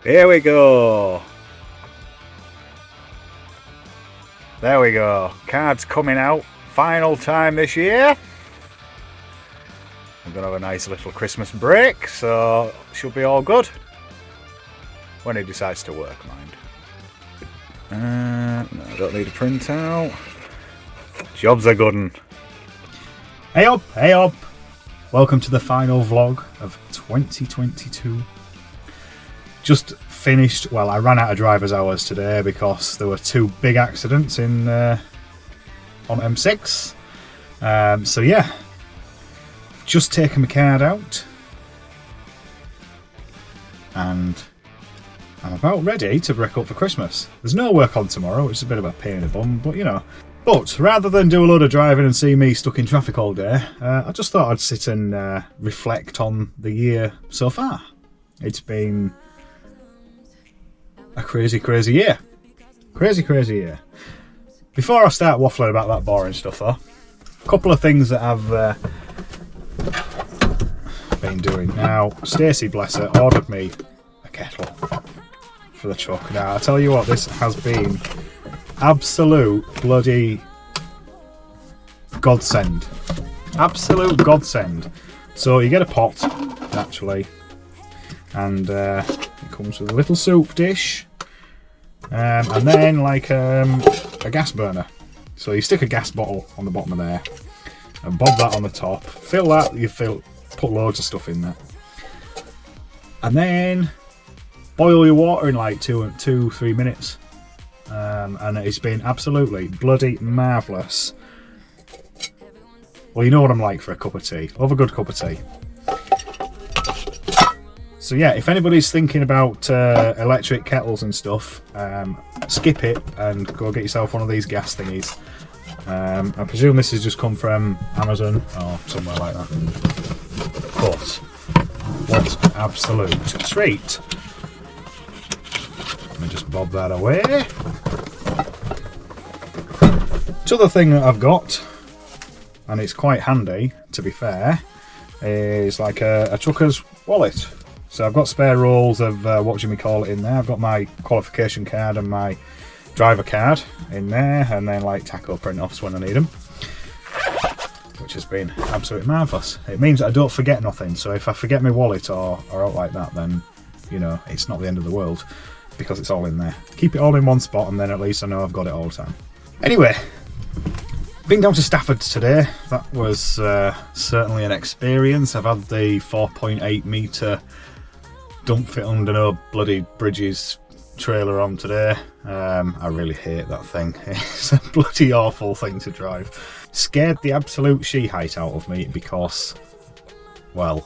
Here we go. There we go. Cards coming out. Final time this year. I'm going to have a nice little Christmas break, so should be all good. When he decides to work, mind. No, I don't need a printout. Jobs are good 'un. Hey up, hey up. Welcome to the final vlog of 2022. Just finished, well, I ran out of driver's hours today because there were two big accidents on M6. So yeah, just taken my card out and I'm about ready to break up for Christmas. There's no work on tomorrow, which is a bit of a pain in the bum, but you know. But rather than do a load of driving and see me stuck in traffic all day, I just thought I'd sit and reflect on the year so far. It's been a crazy year. Crazy year. Before I start waffling about that boring stuff though, a couple of things that I've been doing. Now, Stacey, bless her, ordered me a kettle for the truck. Now, I'll tell you what, this has been absolute bloody godsend. Absolute godsend. So you get a pot, naturally, and it comes with a little soup dish, and then like a gas burner. So you stick a gas bottle on the bottom of there, and bob that on the top. Fill that. Put loads of stuff in there, and then boil your water in like 2-3 minutes. And it's been absolutely bloody marvellous. Well, you know what I'm like for a cup of tea. Love a good cup of tea. So yeah, if anybody's thinking about electric kettles and stuff, skip it and go get yourself one of these gas thingies. I presume this has just come from Amazon or somewhere like that. But what an absolute treat. Let me just bob that away. The other thing that I've got, and it's quite handy to be fair, is like a trucker's wallet. So I've got spare rolls of whatchamacallit in there. I've got my qualification card and my driver card in there, and then like taco print-offs when I need them, which has been absolutely marvellous. It means I don't forget nothing, so if I forget my wallet or out like that, then you know it's not the end of the world, because it's all in there. Keep it all in one spot, and then at least I know I've got it all the time. Anyway, been down to Stafford's today. That was certainly an experience. I've had the 4.8 metre don't fit under no bloody bridges trailer on today. I really hate that thing. It's a bloody awful thing to drive. Scared the absolute she-height out of me because, well,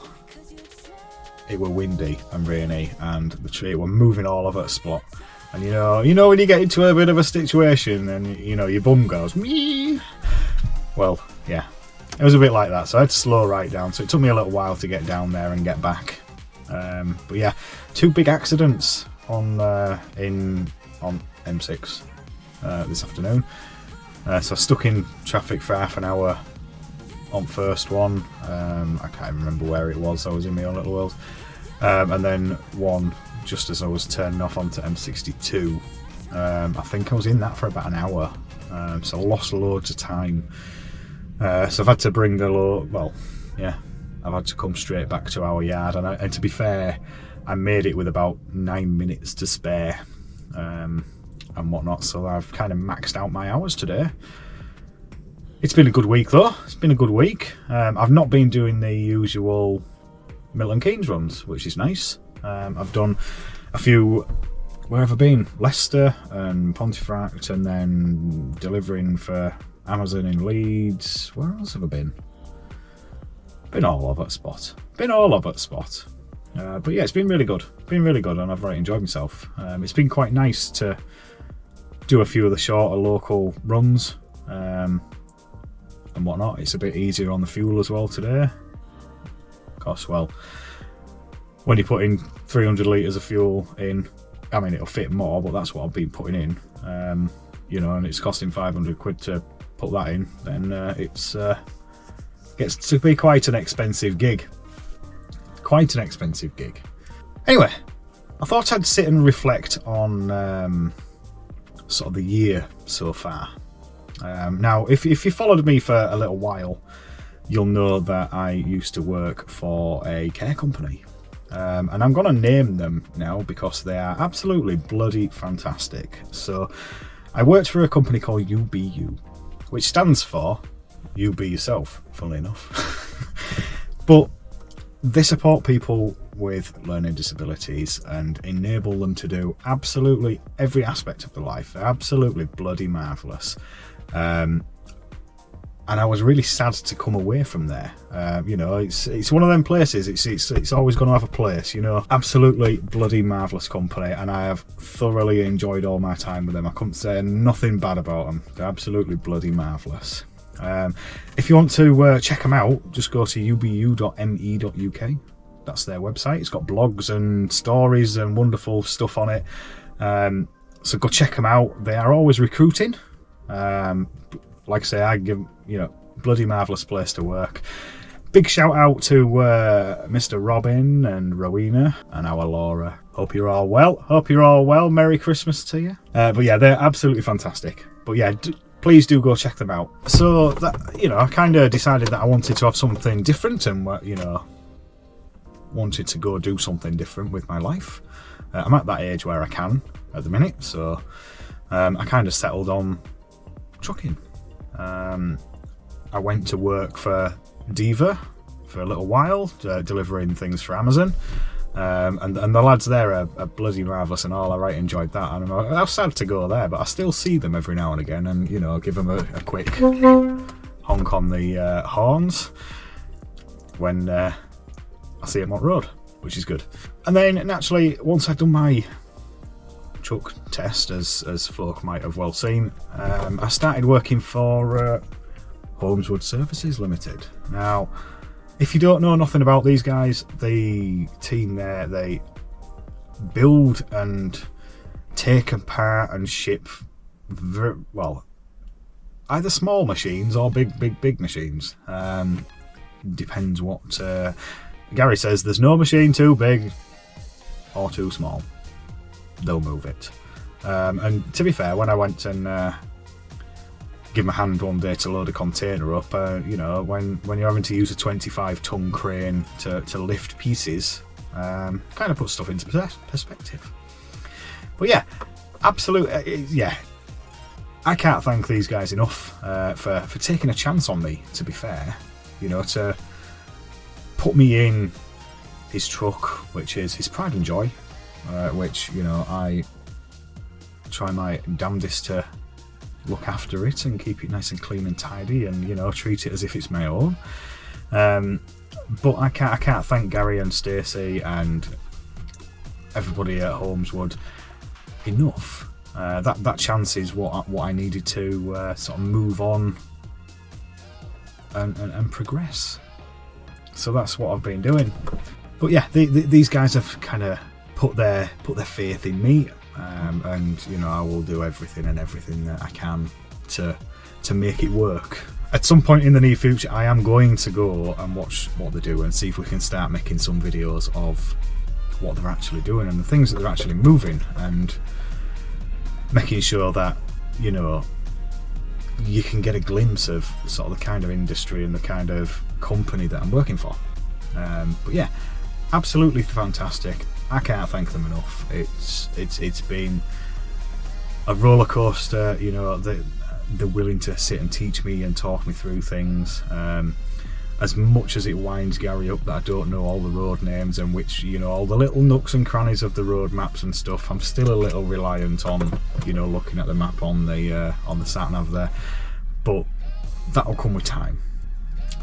it were windy and rainy and the tree were moving all over the spot. And you know when you get into a bit of a situation and you know your bum goes wee. Well, yeah, it was a bit like that, so I had to slow right down. So it took me a little while to get down there and get back. But yeah, two big accidents on M6 this afternoon. So stuck in traffic for half an hour on first one. I can't remember where it was. I was in my own little world. And then one just as I was turning off onto M62. I think I was in that for about an hour. So I lost loads of time. So I've had to bring the load. Well, yeah, I've had to come straight back to our yard. And to be fair, I made it with about 9 minutes to spare and whatnot. So I've kind of maxed out my hours today. It's been a good week though. It's been a good week. I've not been doing the usual Milton Keynes runs, which is nice. I've done a few. Where have I been? Leicester and Pontefract, and then delivering for Amazon in Leeds. Where else have I been? Been all over the spot. But yeah, it's been really good. And I've really enjoyed myself. It's been quite nice to do a few of the shorter local runs and whatnot. It's a bit easier on the fuel as well today. Of course, well, when you put in 300 litres of fuel in, I mean, it'll fit more, but that's what I've been putting in. You know, and it's costing 500 quid to put that in, then it's gets to be quite an expensive gig. Anyway, I thought I'd sit and reflect on sort of the year so far. Now, if you followed me for a little while, you'll know that I used to work for a care company. And I'm going to name them now because they are absolutely bloody fantastic. So I worked for a company called UBU, which stands for You Be Yourself, funnily enough. But they support people with learning disabilities and enable them to do absolutely every aspect of their life. They're absolutely bloody marvellous. And I was really sad to come away from there. It's one of them places. It's always going to have a place. Absolutely bloody marvellous company, and I have thoroughly enjoyed all my time with them. I couldn't say nothing bad about them. They're absolutely bloody marvellous. If you want to check them out, just go to ubu.me.uk. That's their website. It's got blogs and stories and wonderful stuff on it. So go check them out. They are always recruiting. Like I say, I give, bloody marvellous place to work. Big shout out to Mr. Robin and Rowena and our Laura. Hope you're all well. Merry Christmas to you. But yeah, they're absolutely fantastic. But yeah, please do go check them out. So that, I kind of decided that I wanted to have something different and, wanted to go do something different with my life. I'm at that age where I can at the minute. So I kind of settled on trucking. I went to work for Diva for a little while, delivering things for Amazon, and the lads there are bloody marvellous and all. I right enjoyed that, and I was sad to go there, but I still see them every now and again, and give them a quick honk on the horns when I see them on road, which is good. And then naturally, once I'd done my truck test, as folk might have well seen, I started working for Holmeswood Services Limited. Now, if you don't know nothing about these guys, the team there, they build and take apart and ship either small machines or big machines. Depends what Gary says. There's no machine too big or too small. They'll move it. And to be fair, when I went and give my hand one day to load a container up, when you're having to use a 25-ton crane to lift pieces, kind of put stuff into perspective. But yeah, absolutely, yeah. I can't thank these guys enough for taking a chance on me, to be fair. To put me in his truck, which is his pride and joy. Which I try my damnedest to look after it and keep it nice and clean and tidy, and treat it as if it's my own. But I can't thank Gary and Stacey and everybody at Holmeswood enough. That chance is what I needed to sort of move on and progress. So that's what I've been doing. But yeah, these guys have kind of put their faith in me, and I will do everything that I can to make it work. At some point in the near future, I am going to go and watch what they do and see if we can start making some videos of what they're actually doing and the things that they're actually moving, and making sure that you can get a glimpse of sort of the kind of industry and the kind of company that I'm working for. But yeah, absolutely fantastic. I can't thank them enough. It's been a roller coaster. They're willing to sit and teach me and talk me through things. As much as it winds Gary up that I don't know all the road names and which all the little nooks and crannies of the road maps and stuff, I'm still a little reliant on looking at the map on the sat nav there. But that'll come with time.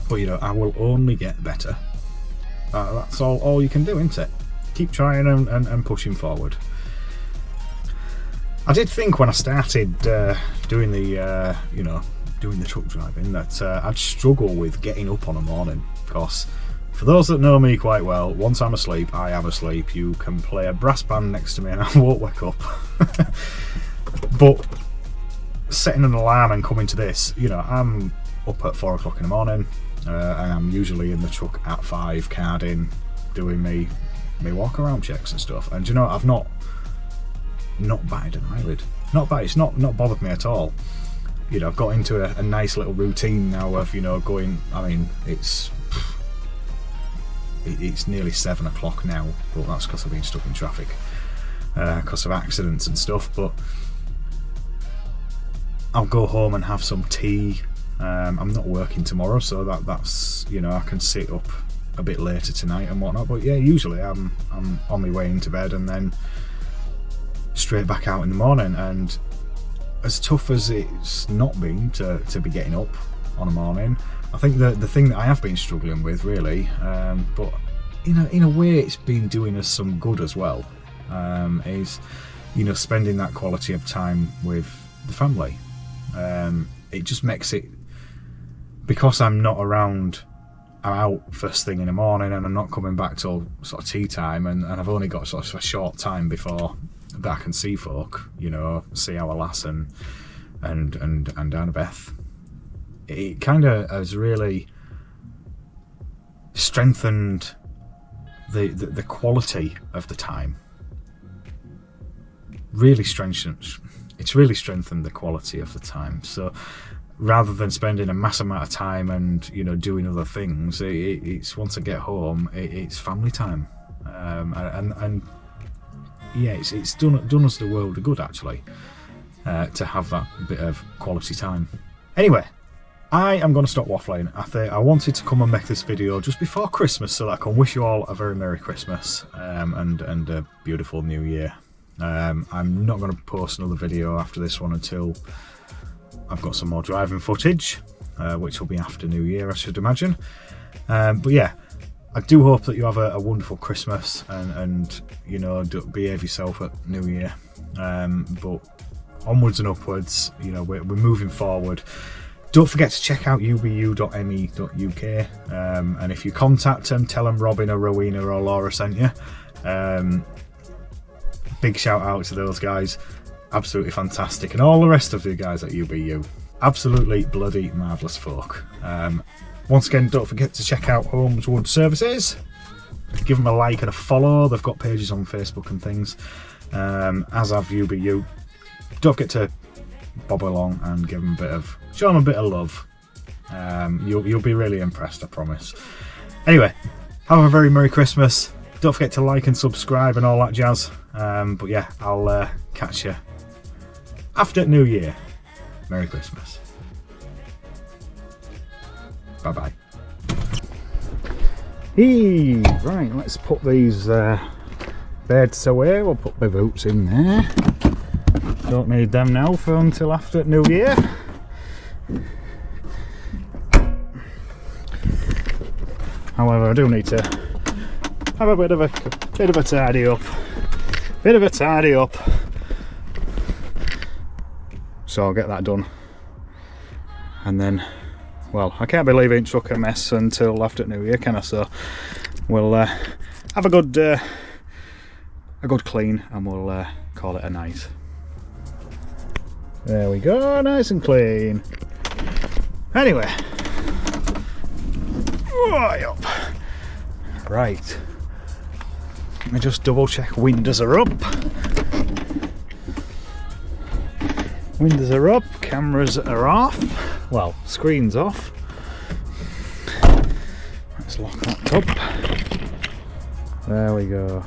But I will only get better. That's all you can do, isn't it? Keep trying and pushing forward. I did think when I started doing the truck driving that I'd struggle with getting up on a morning, because for those that know me quite well, once I'm asleep, I am asleep. You can play a brass band next to me and I won't wake up. But setting an alarm and coming to this, I'm up at 4 o'clock in the morning, and I'm usually in the truck at 5, card in, doing me my walk around checks and stuff. And you know, I've not batted an eyelid. It's not bothered me at all. You know, I've got into a nice little routine now of, you know, going. I mean, it's nearly 7 o'clock now, but that's because I've been stuck in traffic because of accidents and stuff. But I'll go home and have some tea. I'm not working tomorrow, so that's, you know, I can sit up a bit later tonight and whatnot. But yeah, usually I'm on my way into bed and then straight back out in the morning. And as tough as it's not been to be getting up on a morning, I think the thing that I have been struggling with really, but in a way it's been doing us some good as well, is, you know, spending that quality of time with the family. It just makes it, because I'm not around, I'm out first thing in the morning and I'm not coming back till sort of tea time, and I've only got sort of a short time before that I can see folk, you know, see our lass and Annabeth. It kind of has really strengthened the quality of the time. It's really strengthened the quality of the time. So rather than spending a mass amount of time and, you know, doing other things, it's once I get home, it's family time, and yeah, it's done us the world of good actually, to have that bit of quality time. Anyway, I am going to stop waffling. I wanted to come and make this video just before Christmas so that I can wish you all a very Merry Christmas and a beautiful New Year. I'm not going to post another video after this one until I've got some more driving footage, which will be after New Year, I should imagine. But yeah, I do hope that you have a wonderful Christmas and you know, behave yourself at New Year. But onwards and upwards, you know, we're moving forward. Don't forget to check out ubu.me.uk, and if you contact them, tell them Robin or Rowena or Laura sent you. Big shout out to those guys, absolutely fantastic, and all the rest of the guys at UBU, absolutely bloody marvellous folk. Once again, don't forget to check out Holmeswood Services. Give them a like and a follow. They've got pages on Facebook and things, as have UBU. Don't forget to bob along and give them show them a bit of love. You'll be really impressed, I promise. Anyway, have a very Merry Christmas. Don't forget to like and subscribe and all that jazz. But yeah, I'll catch you after New Year. Merry Christmas. Bye bye. Hey, right, let's put these beds away. We'll put my boots in there. Don't need them now for until after New Year. However, I do need to have a bit of a tidy up. So I'll get that done. And then, well, I can't be leaving truck a mess until after New Year, can I? So we'll have a good clean and we'll call it a night. There we go, nice and clean. Anyway, right up. Right. Let me just double check windows are up. Windows are up, cameras are off. Well, screen's off. Let's lock that up. There we go.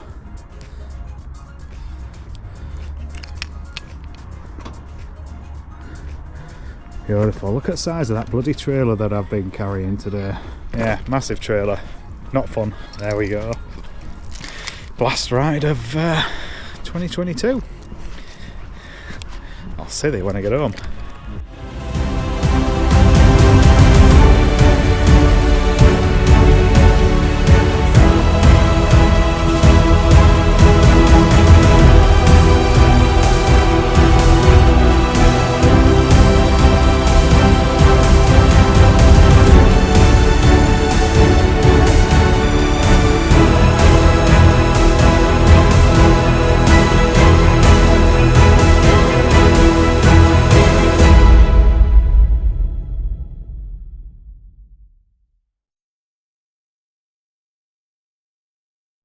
Beautiful. Look at the size of that bloody trailer that I've been carrying today. Yeah, massive trailer. Not fun. There we go. Blast ride of 2022. I'll see you when I get home.